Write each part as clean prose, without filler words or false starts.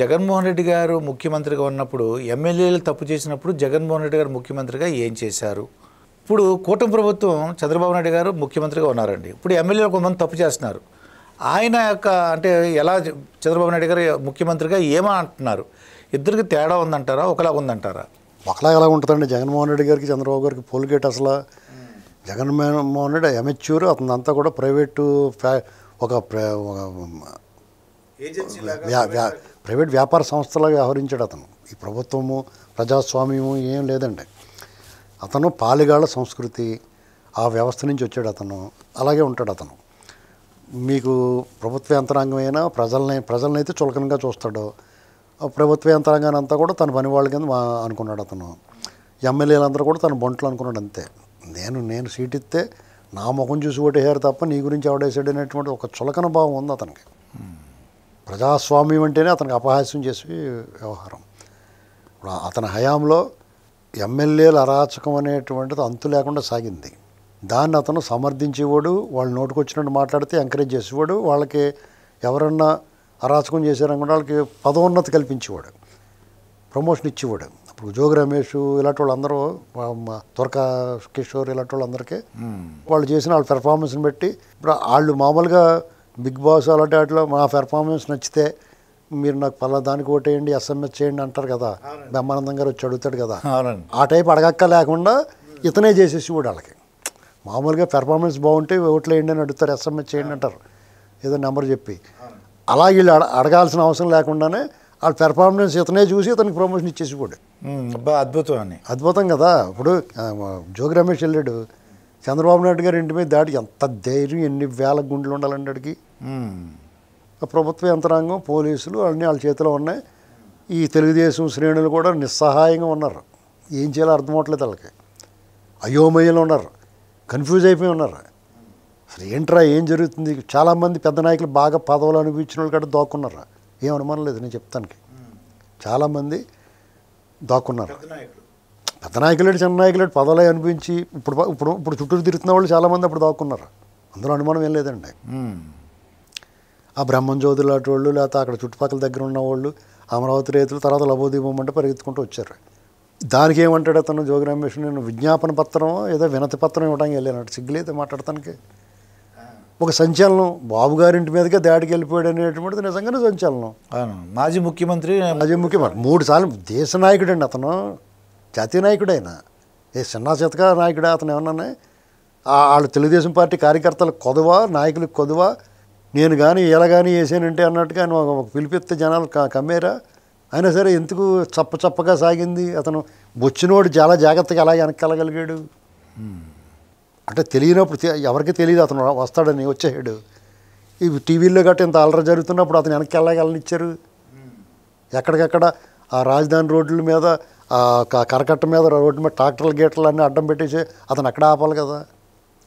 జగన్మోహన్ రెడ్డి గారు ముఖ్యమంత్రిగా ఉన్నప్పుడు ఎమ్మెల్యేలు తప్పు చేసినప్పుడు జగన్మోహన్ రెడ్డి గారు ముఖ్యమంత్రిగా ఏం చేశారు? ఇప్పుడు కూటమి ప్రభుత్వం చంద్రబాబు నాయుడు గారు ముఖ్యమంత్రిగా ఉన్నారండి. ఇప్పుడు ఎమ్మెల్యేలు కొంతమంది తప్పు చేస్తున్నారు. ఆయన యొక్క అంటే ఎలా చంద్రబాబు నాయుడు గారు ముఖ్యమంత్రిగా ఏమంటున్నారు? ఇద్దరికి తేడా ఉందంటారా? ఒకలాగా ఉందంటారా? ఒకలాగా ఎలా ఉంటుందండి? జగన్మోహన్ రెడ్డి గారికి చంద్రబాబు గారికి పోలికేట్ అసలు. జగన్మోహన్ రెడ్డి ఎమెచ్యూర్, అతనంతా కూడా ప్రైవేటు ఒక ప్రైవేట్ వ్యాపార సంస్థలాగా వ్యవహరించాడు అతను. ఈ ప్రభుత్వము ప్రజాస్వామ్యము ఏం లేదండి. అతను పాలిగాళ్ళ సంస్కృతి ఆ వ్యవస్థ నుంచి వచ్చాడు అతను. అలాగే ఉంటాడు అతను. మీకు ప్రభుత్వ యంత్రాంగమైనా ప్రజల్ని అయితే చులకనగా చూస్తాడు. ప్రభుత్వ యంత్రాంగాన్ని అంతా కూడా తన పని వాళ్ళ కింద అనుకున్నాడు అతను. ఎమ్మెల్యేలందరూ కూడా తన బొంట్లు అనుకున్నాడు అంతే. నేను సీట్ ఇస్తే నా ముఖం చూసి ఓటేసారు తప్ప నీ గురించి ఎవడేసాడు అనేటువంటి ఒక చులకన భావం ఉంది అతనికి. ప్రజాస్వామ్యం అంటేనే అతనికి అపహాస్యం చేసే వ్యవహారం. ఇప్పుడు అతని హయాంలో ఎమ్మెల్యేల అరాచకం అనేటువంటిది అంతు లేకుండా సాగింది. దాన్ని అతను సమర్థించేవాడు. వాళ్ళు నోటుకొచ్చినట్టు మాట్లాడితే ఎంకరేజ్ చేసేవాడు. వాళ్ళకి ఎవరన్నా అరాచకం చేశారనుకుంటే వాళ్ళకి పదోన్నతి కల్పించేవాడు, ప్రమోషన్ ఇచ్చేవాడు. ఇప్పుడు జోగి రమేష్ ఇలాంటి వాళ్ళందరూ, త్వరకా కిషోర్ ఇలాంటి వాళ్ళందరికీ వాళ్ళు చేసిన వాళ్ళ పెర్ఫార్మెన్స్ని బట్టి ఇప్పుడు వాళ్ళు మామూలుగా బిగ్ బాస్ అలాంటి వాటిలో మా పెర్ఫార్మెన్స్ నచ్చితే మీరు నాకు పలా దానికి ఓటేయండి, ఎస్ఎంఎస్ చేయండి అంటారు కదా. బ్రహ్మానందం గారు వచ్చి అడుగుతాడు కదా. ఆ టైప్ అడగక్క లేకుండా ఇతనే చేసేసి కూడా వాళ్ళకి మామూలుగా పెర్ఫార్మెన్స్ బాగుంటే ఓట్లు వేయండి అని అడుగుతారు, ఎస్ఎంఎస్ చేయండి అంటారు ఏదో నెంబర్ చెప్పి. అలా వీళ్ళు అడగాల్సిన అవసరం లేకుండానే వాళ్ళ పెర్ఫార్మెన్స్ ఇతనే చూసి ఇతనికి ప్రమోషన్ ఇచ్చేసి కూడా. అద్భుతం అని అద్భుతం కదా. ఇప్పుడు జోగి రమేష్ వెళ్ళాడు, చంద్రబాబు నాయుడు గారి ఇంటి మీద దాడికి ఎంత ధైర్యం, ఎన్ని వేల గుండెలు ఉండాలండి అడిగి. ప్రభుత్వ యంత్రాంగం, పోలీసులు అన్నీ వాళ్ళ చేతిలో ఉన్నాయి. ఈ తెలుగుదేశం శ్రేణులు కూడా నిస్సహాయంగా ఉన్నారు. ఏం చేయాలో అర్థం అవ్వట్లేదు వాళ్ళకి. అయోమయంలో ఉన్నారు, కన్ఫ్యూజ్ అయిపోయి ఉన్నారు. అసలు ఏంట్రా ఏం జరుగుతుంది? చాలామంది పెద్ద నాయకులు బాగా పదవులు అనిపించిన వాళ్ళు కూడా దాక్కున్నారు. ఏం అనుమానం లేదు నేను చెప్తానికి. చాలామంది దాక్కున్నారు. పెద్ద నాయకులు చిన్న నాయకులు పదవులు అనిపించి ఇప్పుడు ఇప్పుడు ఇప్పుడు చుట్టూ తిరుగుతున్న వాళ్ళు చాలామంది అప్పుడు దాక్కున్నారు. అందులో అనుమానం ఏం లేదండి. ఆ బ్రహ్మం జ్యోతులు లాంటి వాళ్ళు, లేకపోతే అక్కడ చుట్టుపక్కల దగ్గర ఉన్న వాళ్ళు, అమరావతి రైతులు, తర్వాత లబోదీపం అంటే పరిగెత్తుకుంటూ వచ్చారు. దానికి ఏమంటాడు అతను జోగి రమేష్, నేను విజ్ఞాపన పత్రం ఏదో వినతి పత్రం ఇవ్వడానికి వెళ్ళాను, సిగ్గులేదు మాట్లాడటానికి. ఒక సంచలనం, బాబు గారింటి మీదకే దాడికి వెళ్ళిపోయాడు అనేటువంటిది నిజంగానే సంచలనం. మాజీ ముఖ్యమంత్రి 3 సార్లు దేశ నాయకుడు అండి అతను, జాతీయ నాయకుడు. ఆయన ఏ చిన్న చితక నాయకుడే అతను. ఏమన్నా వాళ్ళు తెలుగుదేశం పార్టీ కార్యకర్తలకు కొదవా, నాయకులకు కొదవా, నేను కానీ ఇలా కానీ వేసానంటే అన్నట్టుగా ఆయన ఒక పిలిపిస్తే జనాలు కమ్మేరా. అయినా సరే ఎందుకు చప్పగా సాగింది. అతను బొచ్చినోడు చాలా జాగ్రత్తగా అలా వెనక్కెళ్ళగలిగాడు. అంటే తెలియనప్పుడు ఎవరికి తెలియదు అతను వస్తాడని, వచ్చేసాడు. ఈ టీవీల్లో గట్రా ఇంత అలర జరుగుతున్నప్పుడు అతను వెనక్కి వెళ్ళనిచ్చారు. ఎక్కడికక్కడ ఆ రాజధాని రోడ్ల మీద, కరకట్ట మీద, రోడ్డు మీద ట్రాక్టర్ల గేట్లు అన్నీ అడ్డం పెట్టేసి అతను అక్కడ ఆపాలి కదా,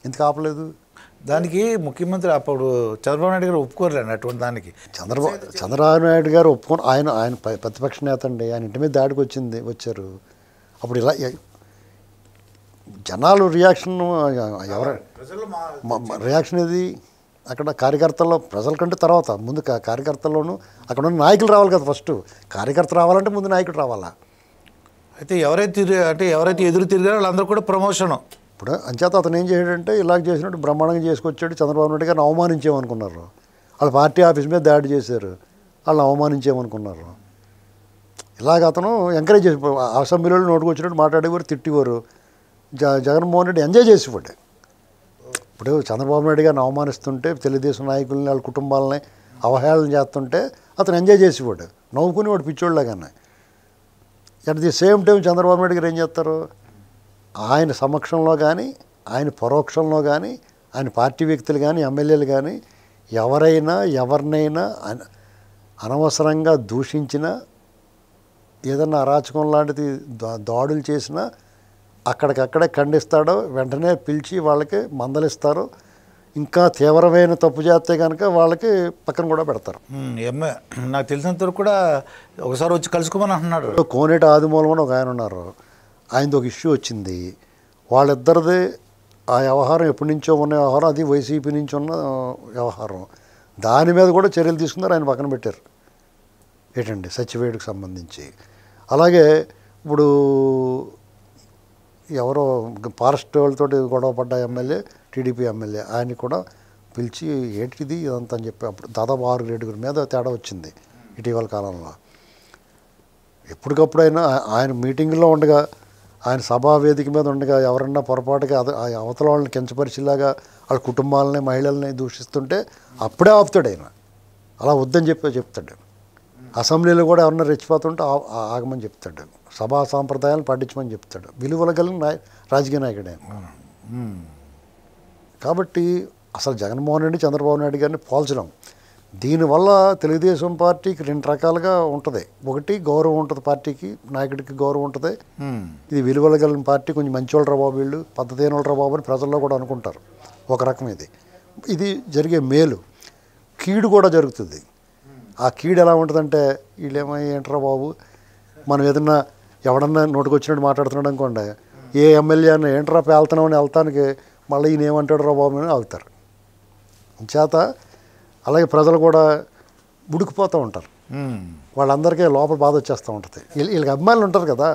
ఎందుకు ఆపలేదు? దానికి ముఖ్యమంత్రి అప్పుడు చంద్రబాబు నాయుడు గారు ఒప్పుకోలేండి అటువంటి దానికి. చంద్రబాబు నాయుడు గారు ఒప్పుకొని ఆయన ప్రతిపక్ష నేత అండి. ఆయన ఇంటి మీద దాడికి వచ్చారు. అప్పుడు ఇలా జనాలు రియాక్షన్, రియాక్షన్ ఇది అక్కడ కార్యకర్తల్లో, ప్రజల కంటే తర్వాత ముందు కార్యకర్తల్లోనూ అక్కడ ఉన్న నాయకులు రావాలి కదా. ఫస్ట్ కార్యకర్త రావాలంటే ముందు నాయకుడు రావాలా. అయితే ఎవరైతే ఎదురు తిరిగారో వాళ్ళందరూ కూడా ప్రమోషను. ఇప్పుడు అంచేత అతను ఏం చేశాడంటే ఇలాగ చేసినట్టు బ్రహ్మాండంగా చేసుకొచ్చాడు. చంద్రబాబు నాయుడు గారిని అవమానించేమనుకున్నారు. వాళ్ళ పార్టీ ఆఫీస్ మీద దాడి చేశారు, వాళ్ళని అవమానించేమనుకున్నారు. ఇలాగ అతను ఎంకరేజ్ చేసి అసెంబ్లీలో నోటుకు వచ్చినట్టు మాట్లాడేవారు, తిట్టేవారు. జగన్మోహన్ రెడ్డి ఎంజాయ్ చేసేవాడు. ఇప్పుడు చంద్రబాబు నాయుడు గారిని అవమానిస్తుంటే, తెలుగుదేశం నాయకుల్ని వాళ్ళ కుటుంబాలని అవహేళన చేస్తుంటే అతను ఎంజాయ్ చేసేవాడు, నవ్వుకునేవాడు పిచ్చోళ్ళగానే. At the same time Chandrababu Naidu garu ఏం చేస్తారు, ఆయన సమక్షంలో కానీ, ఆయన పరోక్షంలో కానీ, ఆయన పార్టీ వ్యక్తులు కానీ, ఎమ్మెల్యేలు కానీ ఎవరినైనా అనవసరంగా దూషించినా, ఏదన్నా అరాచకం లాంటిది దాడులు చేసినా అక్కడికక్కడే ఖండిస్తాడో, వెంటనే పిలిచి వాళ్ళకి మందలిస్తారు. ఇంకా తీవ్రమైన తప్పు చేస్తే కనుక వాళ్ళకి పక్కన కూడా పెడతారు. నాకు తెలిసినంత వరకు కూడా ఒకసారి వచ్చి కలుసుకోమని అంటున్నాడు. కోనేటి ఆదిమూలమని ఒక ఆయన ఉన్నారు, ఆయనది ఒక ఇష్యూ వచ్చింది. వాళ్ళిద్దరిది ఆ వ్యవహారం ఎప్పటి నుంచో ఉన్న వ్యవహారం, అది వైసీపీ నుంచి ఉన్న వ్యవహారం. దాని మీద కూడా చర్యలు తీసుకున్నారు, ఆయన పక్కన పెట్టారు. ఏంటండి సచివేడుకు సంబంధించి. అలాగే ఇప్పుడు ఎవరో ఫారెస్ట్ వాళ్ళతో గొడవ పడ్డ ఎమ్మెల్యే, టీడీపీ ఎమ్మెల్యే, ఆయన కూడా పిలిచి ఏంటిది ఇదంతా అని చెప్పి అప్పుడు దాదాపు 6-7 మీద తేడా వచ్చింది ఇటీవల కాలంలో. ఎప్పటికప్పుడైనా ఆయన మీటింగ్లో ఉండగా, ఆయన సభా వేదిక మీద ఉండగా ఎవరన్నా పొరపాటుగా అవతల వాళ్ళని కించపరిచేలాగా వాళ్ళ కుటుంబాలని, మహిళల్ని దూషిస్తుంటే అప్పుడే ఆపుతాడు ఆయన. అలా వద్దని చెప్తాడు. అసెంబ్లీలో కూడా ఎవరన్నా రెచ్చిపోతుంటే ఆగమని చెప్తాడు. సభా సాంప్రదాయాలను పాటించమని చెప్తాడు. విలువల కలిగిన రాజకీయ నాయకుడు ఆయన. కాబట్టి అసలు జగన్మోహన్ రెడ్డి, చంద్రబాబు నాయుడు గారిని పోల్చడం, దీనివల్ల తెలుగుదేశం పార్టీకి 2 రకాలుగా ఉంటుంది. ఒకటి గౌరవం ఉంటుంది, పార్టీకి, నాయకుడికి గౌరవం ఉంటుంది. ఇది విలువలు కలిగిన పార్టీ, కొంచెం మంచోళ్ళరా బాబు వీళ్ళు, పద్ధతైనోళ్ళరా బాబు అని ప్రజల్లో కూడా అనుకుంటారు. ఒక రకం ఇది జరిగే మేలు. కీడు కూడా జరుగుతుంది. ఆ కీడు ఎలా ఉంటుందంటే వీళ్ళేమో ఏంట్రా బాబు, మనం ఏదన్నా ఎవడన్నా నోటికి వచ్చినట్టు మాట్లాడుతున్నాడు అనుకోండి, ఏ ఎమ్మెల్యే అన్న ఏంట్రా పేళ్తున్నామని వెళ్తానికి మళ్ళీ ఈయన ఏమంటాడు రా బాబు అని ఆగుతారు. చేత అలాగే ప్రజలు కూడా ఉడికిపోతూ ఉంటారు. వాళ్ళందరికీ లోపల బాధ వచ్చేస్తూ ఉంటుంది. వీళ్ళకి అభిమానులు ఉంటారు కదా,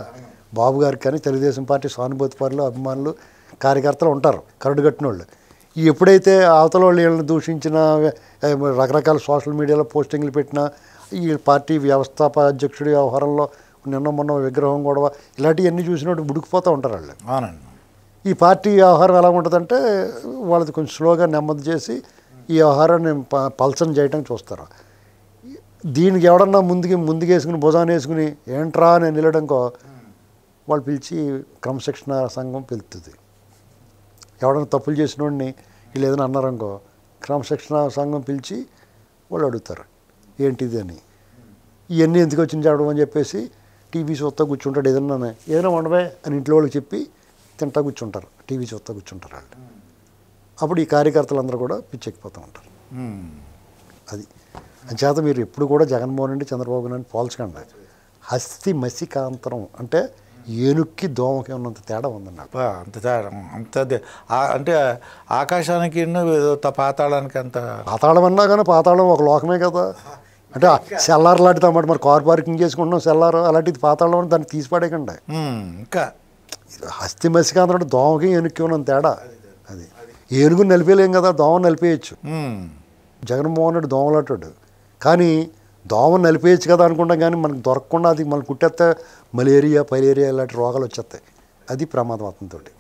బాబు గారికి కానీ తెలుగుదేశం పార్టీ సానుభూతి పరులు, అభిమానులు, కార్యకర్తలు ఉంటారు, కరడు కట్టిన వాళ్ళు. ఈ ఎప్పుడైతే అవతల వాళ్ళు వీళ్ళని దూషించిన, రకరకాల సోషల్ మీడియాలో పోస్టింగ్లు పెట్టినా, ఈ పార్టీ వ్యవస్థాపక అధ్యక్షుడి వ్యవహారంలో మొన్న విగ్రహం గొడవ ఇలాంటివన్నీ చూసినట్టు ఉడికిపోతూ ఉంటారు వాళ్ళు. అవునండి. ఈ పార్టీ వ్యవహారం ఎలా ఉంటుందంటే వాళ్ళది కొంచెం స్లోగా నెమ్మది చేసి ఈ వ్యవహారాన్ని పల్చన చేయడానికి చూస్తారు. దీనికి ఎవడన్నా ముందుకేసుకుని భుజాన్ని వేసుకుని ఏంట్రా అని నిలడంకో వాళ్ళు పిలిచి క్రమశిక్షణ సంఘం పిలుస్తుంది. ఎవడన్నా తప్పులు చేసిన వాడిని వీళ్ళు ఏదైనా అన్నారనుకో క్రమశిక్షణ సంఘం పిలిచి వాళ్ళు అడుగుతారు ఏంటిది అని. ఇవన్నీ ఎందుకు వచ్చింది చెప్పడం అని చెప్పేసి టీవీ చూస్తా కూర్చుంటాడు. ఏదైనా ఉండవే అని ఇంట్లో వాళ్ళకి చెప్పి తింటా కూర్చుంటారు, టీవీ చూస్తా కూర్చుంటారు వాళ్ళు. అప్పుడు ఈ కార్యకర్తలందరూ కూడా పిచ్చెక్కిపోతూ ఉంటారు. అది అంచేత మీరు ఎప్పుడు కూడా జగన్మోహన్ రెడ్డి, చంద్రబాబు నాయుడు పోల్చకండి. హస్తి మసికాంతరం అంటే ఏనుక్కి దోమకి ఉన్నంత తేడా ఉందన్నమాట. అంత తేడా అంటే ఆకాశానికి పాతాళానికి అంత. పాతాళం అన్నా కానీ పాతాళం ఒక లోకమే కదా. అంటే సెల్లార్ లాంటిది అన్నమాట. మరి కార్ పార్కింగ్ చేసుకుంటున్నాం సెల్లార్, అలాంటిది పాతాళం అని దాన్ని తీసిపడేయకండి. ఇంకా హస్తి మసికాంతరం అంటే దోమకి ఏనుక్కి ఉన్నంత తేడా. అది ఏనుగుని నలిపేయలేం కదా, దోమను నలిపేయచ్చు. జగన్మోహన్ రెడ్డి దోమలాంటాడు, కానీ దోమను నలిపేయచ్చు కదా అనుకుంటాం, కానీ మనకు దొరకకుండా అది మనకు కుట్టేస్తే మలేరియా, పైలేరియా ఇలాంటి రోగాలు వచ్చేస్తాయి. అది ప్రమాదం అతనితోటి.